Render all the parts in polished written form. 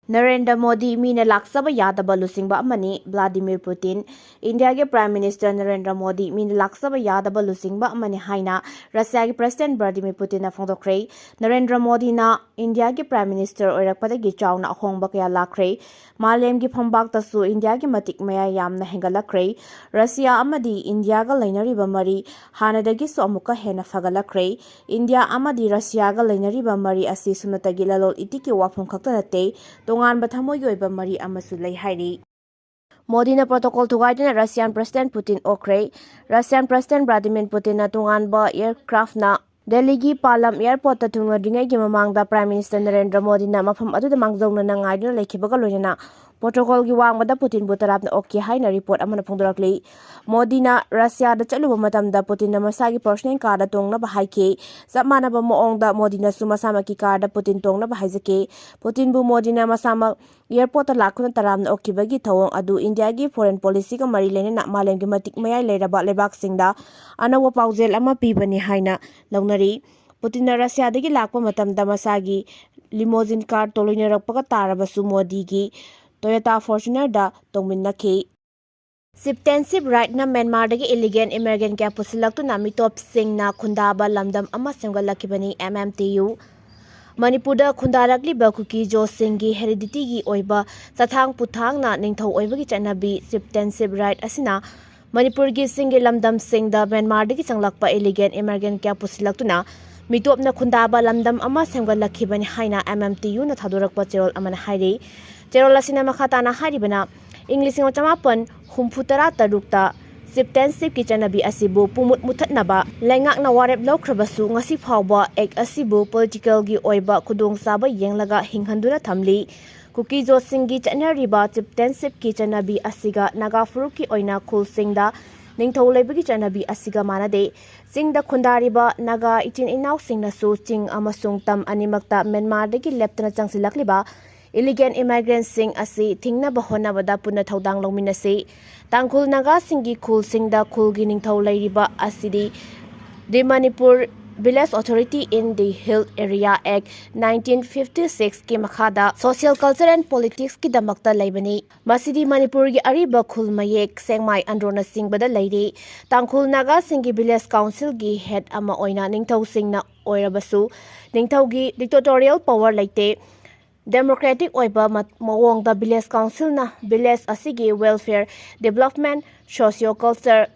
Narendra Modi MINA LAKCHABA YADABA LUCHINGBA AMANI Vladimir Putin India के Prime Minister Narendra Modi MINA LAKCHABA YADABA LUCHINGBA AMANI हाइना Russia के President Vladimir Putin na Phongdoklakle Narendra Modi na India के Prime Minister ओइरकपदगी Chowna अहोंगबा कया लाखरे मालेम की फंबाक्तसु India के मतिक मया यामना हेंगलखरे Russia अमदी India गा लैनरिबा मरी हानदगी सो अमुका हेना फगलखरे India अमदी Russia गा लैनरिबा मरी असि सुनतगी ललोल इतिकी वाफम खक्ता नते तोंगानबा थमोगी ओइबा मरी अमसु लೈ हाइरि मोदी ना प्रोटोकॉल थुगाइदना रशियन प्रेसिडेंट पुतिन ओख्रे रशियन प्रेसिडेंट व्लादिमीर पुतिन ना तोंगानबा एयरक्राफ्ट ना दिल्ली की पालम एयरपोर्ट थुंगद्रिङै की ममांगदा प्राइम मिनिस्टर नरेंद्र मोदी ना मफम अदुदा मांगजौना ngaiduna लेखिबगा लोइना प्रोटोकॉल की वांगबदा पुतिन बुतरापना ओके हाइना रिपोर्ट अमना फोंदोरक्ले मोदी ना रशिया दा चलुबा मतमदा पुतिन ना मसागी पर्सनल कार दा तोंगना हाइके सबमानबा मोंगदा मोदी ना सुमासामा की कार दा पुतिन तोंगना हाइजके पुतिन बु मोदी ना मसामा एयरपोर्ट लाखुना तरामना ओकिबगी थवोंग अदु इंडिया की फॉरेन पॉलिसी का मरी लेना मालेम की मतिक मयाय लेरबा लेबाकसिंगदा अनव पाउजेल अमा पीबनी हाइना लौनरी पुतिन ना Russia दगी Lakhpa मतमदा मसागी limousine car तोलोइनरपका तारबसु Modi की Toyota Fortuner da tongminnakhi Siptensive right na Myanmar dagi illegal immigrant kya pusilaktu na MITOPSING na KHUNDA ba lamdam ama semgalakibani MMTU Manipur da khundarakli ba Kuki Singi heredity gi oiba sathang puthang na ningthau oiba gi chanabi Siptensive right asina Manipur gi singi lamdam sing da Myanmar dagi changlakpa illegal immigrant kya pusilaktu na MITOP na KHUNDA ba lamdam ama semgalakibani haina MMTU na thadorakpa cherol amana hairi Cherola sinama khatana haribana English ngo chamapan humphutara tarukta Siptensive ki chanabi asibu pumut muthatnaba laingak na warep lawkhrabasu ngasi phawba ek asibu political gi oiba khudong saba yenglaga hinghanduna thamli Kuki Singi chanariba Siptensive ki chanabi asiga naga furuk ki oina khul singda ningthau leibagi chanabi asiga manade singda khundariba naga itin inaw singna su ching amasung tam animakta Myanmar dagi leptana changsilakliba Illegal immigrants sing asi thingna bahona bada punna thodang longminasi tangkhul naga singi khul singda khul gi ningthau lairiba asidi the Manipur Village Authority in the Hill Area Act 1956 ki makhada social culture and politics ki damakta laibani masidi Manipur gi ariba khul mayek sengmai androna singbada lairi tangkhul naga singi village council gi head ama oina ningthau singna oirabasu ningthau gi dictatorial power laite Democratic oiba mawong da village council na village asigi welfare development socio-culture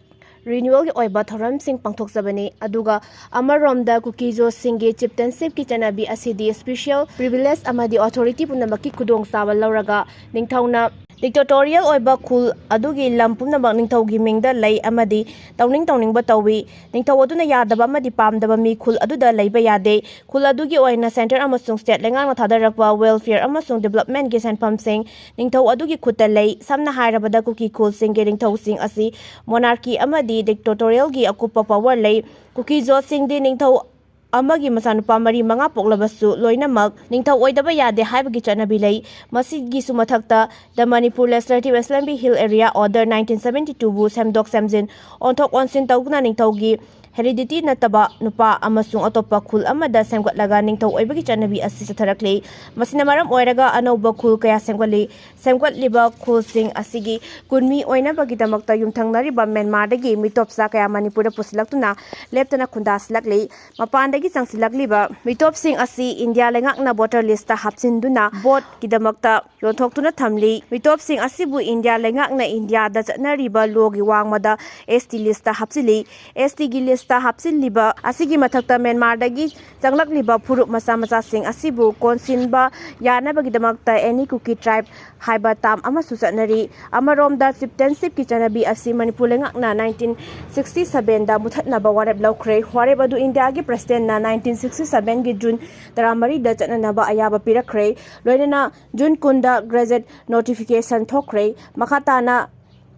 renewal gi oiba thoram sing pangthok sabani aduga amarom da Kuki Singi Siptensive ki chanabi asidi special privilege amadi authority punamaki khudong sawal lauraga ningthauna dictatorial oiba khul adugi lampumna bang ningthau gi mingda lei amadi tawning ba tawi ningthau aduna yadaba amadi pamdaba mi khul aduda leiba yade khul adugi oina center amasung state lengang na thadarakwa welfare amasung development gi sanpam sing ningthau adugi khutta lei samna hairabada Kuki khul singi ningthau sing asi monarchy amadi dictatorial gi akupa power lei Kuki Sing di ningthau amagi masanupa mari manga poklabasu loinamak ningthau oidaba yade haibagi chanabi lei masigi sumathakta the Manipur Legislative Assembly Hill Area Order 1972 bu semdok semjin onthok onsin tawgna ningthau gi heredity nataba nupa amasung atopa khul amada semgatlaga ningthau oibagi chanabi asi satharakle masina maram oiraga anauba khul kaya semgatliba khul sing asigi kunmi oina bagi damakta yumthangnari ba Myanmar dagi mitopsa kaya Manipur da pusilaktuna leptana khunda silakle mapan dagi changsilakliba mitopsing asi India lengak na voter list ta hapsinduna vote kidamakta yonthokuna thamli mitopsing asibu India lengak na India da chanariba logi wangmada ST list ta hapsili ST gi list ta hapsiliba asigi mathakta Myanmar dagi changlakliba phuruk macha sing asibu konsinba yanabagi damakta any Kuki tribe haiba tam ama susanari amarom da Siptensive ki chanabi asi Manipur lengak na 1967 da muthatna ba warep lawkhre warep adu India gi president na 1967 gi June taramari da chananaba ayaba pirakre loinana June kunda graduate notification thokre makhata na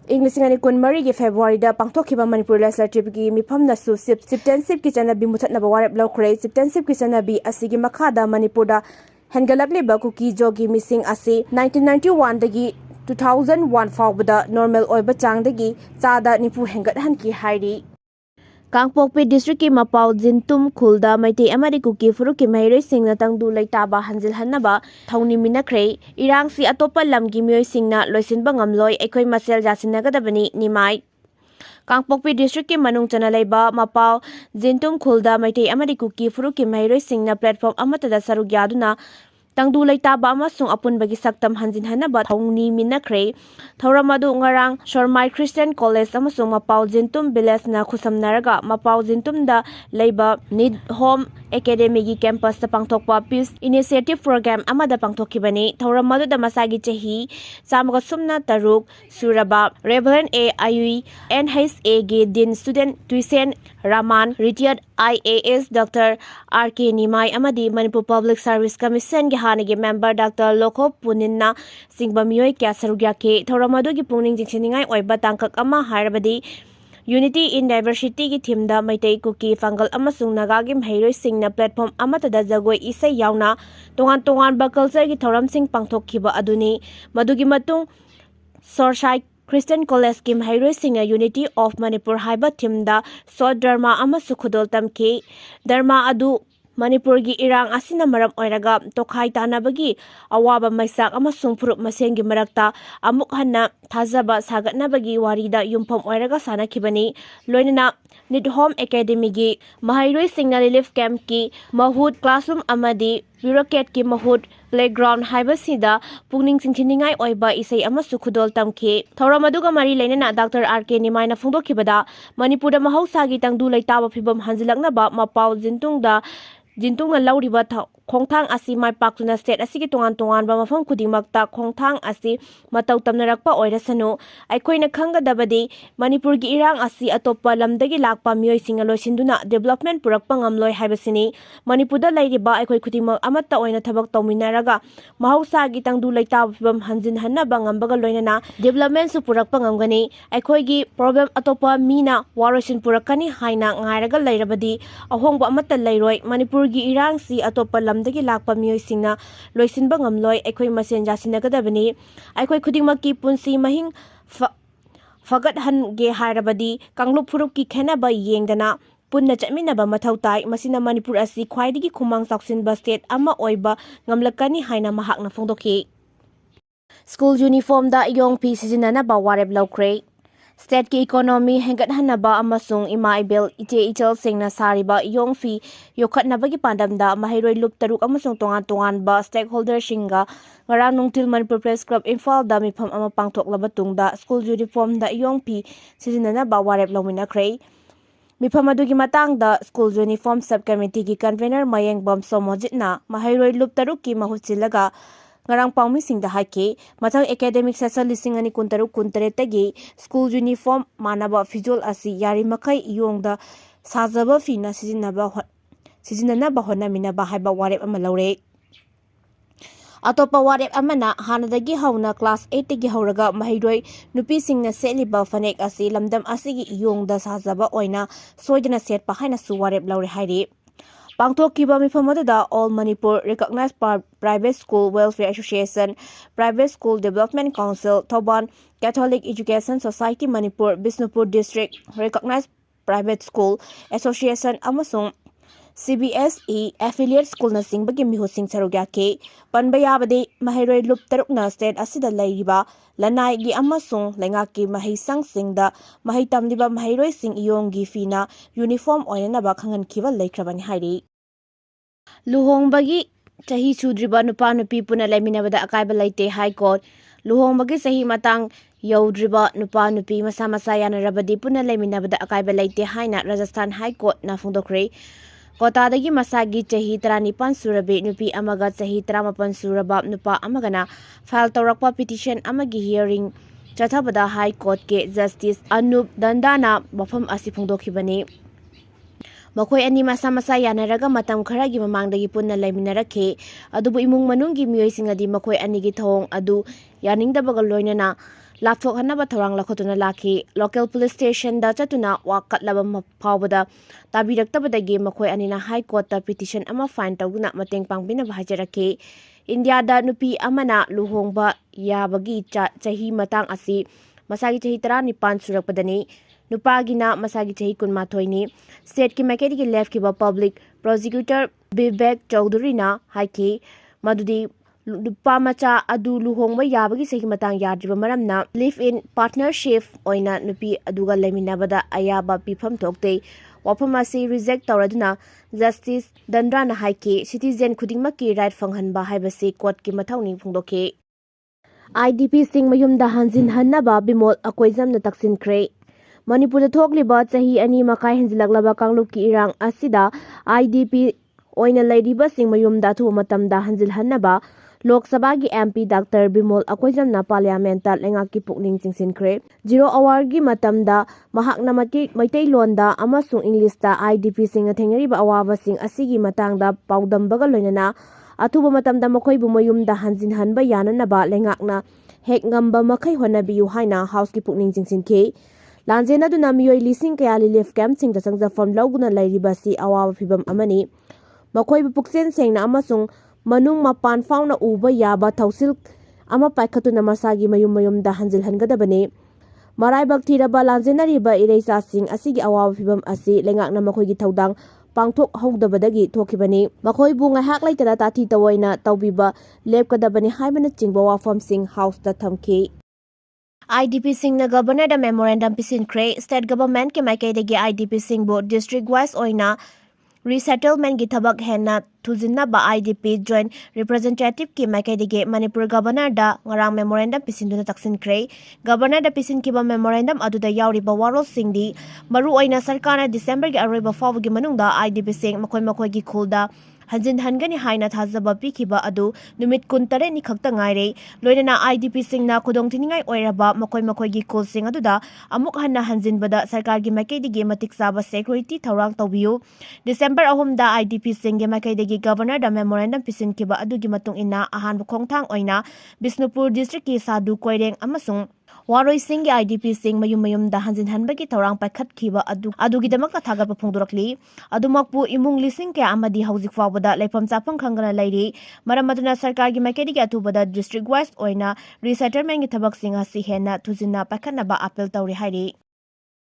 English ngani kun mari gi February da pangthokhiba Manipur Legislative gi mifam na su Siptensive ki chanabi muthatna ba warep lawkhre Siptensive ki chanabi asigi makhada Manipur da hengalakle ba Kuki jogi missing asi 1991 dagi 2001 fawbada normal oiba chang dagi chada nipu hengat hanki hairi Kangpokpi District ki Mapau Jintum Khulda Maiti Amadi Kuki Furuki Mairoi Singna Tangdu Leitaba Hanjil Hanaba Thawni Minakhrei Irang si atopa lamgi mioi singna loisinba ngamloi ekoi masel jasinagadabani nimai Kangpokpi District ki Manung Chana Leiba Mapau Jintum Khulda Maiti Amadi Kuki Furuki Mairoi Singna platform amatada saruk yaduna Tangdu Leitaba amasung apunbagi saktam hanjin hanaba Thawni Minakhrei Thauramadu ngarang Shormai Christian College amasung Mapau Jintum Village na khusamnaraga Mapau Jintum da leiba Need Home Academy gi campus ta pangthokpa Peace Initiative Program amada pangthokibani Thauramadu da masagi chahi chamaga sumna taruk suraba Reverend A Ayui NHA gi Dean Student Tuisen Raman Retired IAS Dr. RK Nimai amadi Manipur Public Service Commission gi hanagi member Dr. Lokho Puninna singba mioi kya sarugya ke Thauramadu gi pungning jingsiningai oiba tangkak ama harabadi Unity in Diversity ki theme da Maitai Kuki Fangal amasung Naga gi mhairoi singna platform amatada jagoi isai yauna tongan ba culture gi thoram sing pangthokhiba aduni madugi matung Sorsai Christian College ki mhairoi singa Unity of Manipur haiba theme da short drama amasu khudol tamki dharma adu Manipur gi irang asina maram oiraga tokhai tanabagi awaba maisak amasung phurup masengi marakta amuk hanna thajaba sagatnabagi warida yumpham oiraga sanakhibani loinana Need Home Academy gi mahairoi singna relief camp ki mahut classroom amadi bureaucrat ki mahut playground haiba sida pungning chingchiningai oiba isai amasu khudol tamki Thauramadu mari leinana Dr. RK Nimai na phongdokhibada Manipur da mahausagi tangdu leitaba phibam hanjilaknaba Mapau Jintung na lauriba khongthang asi mai paktuna state asigi tongan ba mafam khudingmakta khongthang asi matau tamnarakpa oirasanu aikoina khangadabadi Manipur gi irang asi atopa lamdagi lakpa mioi singa loisinduna development purakpa ngamloi haibasini Manipur da lairiba aikoi khudingmak amatta oina thabak tawminaraga mahausa gi tangdu leitaba phibam hanjin hanaba ngambaga loinana development su purakpa ngamgani aikoi gi problem atopa MINA warosin purakani haina ngairaga lairabadi ahongba amatta lairoi Manipur gi irang si atopa lamdagi lakpa mioi singna loisinba ngamloi aikoi masen jasinagadabani aikoi khudingmakki punsi mahing fagat han ge hairabadi kanglup phuruk ki khenaba yengdana punna chatminaba mathau tai masina Manipur asi khwaidigi khumang saksinba state ama oiba ngamlakani haina mahakna phongdokhi School uniform da yong pi sizinana ba warep laukre State ki economy hengat hanaba amasung ima ibel ite ichel singna sariba yong fi yokhatnabagi pandamda mahairoi lup taruk amasung tongan ba stakeholder singa ngarang nungtil Manipur Press Club Imphal da mifam ama pangthoklaba tungda school uniform da yong pi sizinana ba warep lawminakhrei mifam adugi matangda school uniform subcommittee ki convener Mayeng Bam Somojitna mahairoi lup taruk ki mahutsilaga ngarang pangmi singda haike mathang academic session lising ani kuntaruk kuntaretagi school uniform manaba fijol asi yari makai yongda sajaba fina sizinana ba hona minaba haiba warep ama laure atopa warep amana hanadagi hauna class 8 tagi hauraga mahairoi nupi singna seliba fanek asi lamdam asigi yongda sajaba oina soidana setpa haina su warep laure hairi Pangthokkiba mifamada All Manipur Recognized Private School Welfare Association, Private School Development Council, Thoban Catholic Education Society Manipur, Bisnupur District Recognized Private School Association amasung CBSE Affiliate School na singbagi mihusing sarugya ke panbayabadi mahairoi lup tarukna state asida lairiba lanai gi amasung lengaki mahisang singda mahitamdiba mahairoi sing iyonggi fina uniform oina ba khangan khiba leikrabani hairi Luhongbagi Chahi Sudriba Nupa Nupi Punna Leiminnabada Akaiba Leite High Court Luhongbagi sahi matang Yaudriba Nupa Nupi masa yanarabadi Punna Leiminnabada Akaiba Leite haina Rajasthan High Court na phongdokhrei Kotadagi masagi chahi 39 surabi nupi amaga chahi 38 suraba nupa amagana file tawrakpa petition amagi hearing chathabada High Court ke Justice Anup Dandana mafam asi phongdokhibani Makhoi ani masa yanaraga matam kharagi mamangdagi punna leiminarakhe adubu imung manunggi mioising adi makhoi anigi thong adu yaningdabaga loinana lapthok hanaba thorang lakhotuna lakhi local police station da chatuna wakatlaba mapawbada tabiraktabadagi makhoi anina High Court ta petition ama fine tawguna mateng pangbina bhajarakhe India da nupi amana luhongba yabagi chahi matang asi masagi chahi 19 surakpadani नुपागिना मसागी चाही कुनमाथोइनी state की मैकेडी left की public prosecutor Vivek चौधरीना हाइकी मदुदी नुपा मचा अदु लुहोंगबा याबगी सही मतंग याद्रिबा मरमना लिव इन पार्टनरशिप ओइना नुपी अदुगा लेमिन्नाबदा अयाबा पिफम थोक्ते वाफम असी रिजेक्ट तौरदुना जस्टिस दंद्राना हाइके सिटीजन खुदिंगमकी राइट फंगहनबा हाइबसे कोर्ट की मथौनी फोंदोखे IDP सिंग मयुमदा हंजिन हन्नबा बिमोल अकोइजमना तक्सिनख्रे मणिपुर थोकलिबा चाही अनि मकाई हंजिलकलबा कांगलुपकी इरांग असिदा IDP ओइना लैरिबा सिंग मयुमदा थु मतमदा हंजिल हन्नबा लोक सभा की MP डॉक्टर बिमोल अकोइजमना पार्लियामेंट लेंगा की पुकनिंग चिंगसिनख्रे 0 आवर की मतमदा महाकना मैतै लोंदा अमसुंग इंग्लिशता IDP सिंग थेंगरिबा अवाबसिंग असिगी मतंगदा पाउदंबगा लोइनना अथुबा मतमदा मखोइबु मयुमदा हंजिन हनबा याननबा लेंगाकना हेक ngamba मखै होनबियु हाइना हाउस की पुकनिंग चिंगसिनखे लांजेना दुना मियोय लिसिंग कया रिलीफ कैंप सिंग संगजफम लौगुना लैरिबासी अवाब फिबम अमनी मखोइबु पुक्सेन सेंगना अमसुंग मनुंग मपान फाउना उबा याबा थौसिल अमा पाइखतुना मसागी मयुम मयुमदा हंजिल हनगदबने मराइबक थिरबा लांजेनरिबा इरेसासिंग असिगी अवाब फिबम असि लेंगाकना मखोइगी थौदांग पांगथोक हौदबदगी थोखिबनी मखोइबु ngahak laitara ताथी तवैना तौबिबा लेपकदबनी हाइबना चिंगबा वाफमसिंग हाउसदा थमखि IDP सिंगना गवर्नर दा मेमोरेंडम पिसिनख्रे स्टेट गवर्नमेंट के माइकेदगी IDP सिंगबो डिस्ट्रिक्ट वाइज ओइना रिसेटलमेंट की थबक हेना थुजिन्नबा IDP जॉइंट रिप्रेजेंटेटिव की माइकेदगी मणिपुर गवर्नर दा ngarang मेमोरेंडम पिसिनदुना तक्सिनख्रे गवर्नर दा पिसिनकिबा मेमोरेंडम अदुदा यावरिबा वारोल सिंगदी मरु ओइना सरकारना दिसंबर की अरोइबा फावगी मनुंगदा IDP सिंग मखोइ मखोइगी खुलदा हंजिन हनगनी हाइना थाजबा पिखिबा अदु नुमित 19 नि खक्ता ngaire लोइना IDP सिंगना खुदोंथिनिंगाई ओइरबा मखोइ मखोइगी कुल सिंग अदुदा अमुक हन्ना हंजिनबदा सरकार की माइकेदगी मतिक साबा सिक्योरिटी थौरांग तौबियु दिसंबर 3 दा IDP सिंग के माइकेदगी गवर्नर दा मेमोरेंडम पिसिनकिबा अदुगी मतुंग इना अहान खोंगथांग ओइना बिष्णुपुर डिस्ट्रिक्ट की सादु कोइरेंग अमसुंग वारोई सिंग IDP सिंग मयुम मयुम दा हंजिन हनबगी थौरांग पाइखतखिबा अदुगिदमक थागप फोंदोरक्ली अदुमकपु इमुंग लिसिंग के अमदी हौजिक फावबदा लेफम चाफंग खंगना लैरी मरम अदुना सरकार की माइकेदगी अथुबदा डिस्ट्रिक्ट वाइज ओइना रिसेटलमेंट की थबक सिंग असि हेना थुजिना पाइखतनबा अपील तौरी हाइरी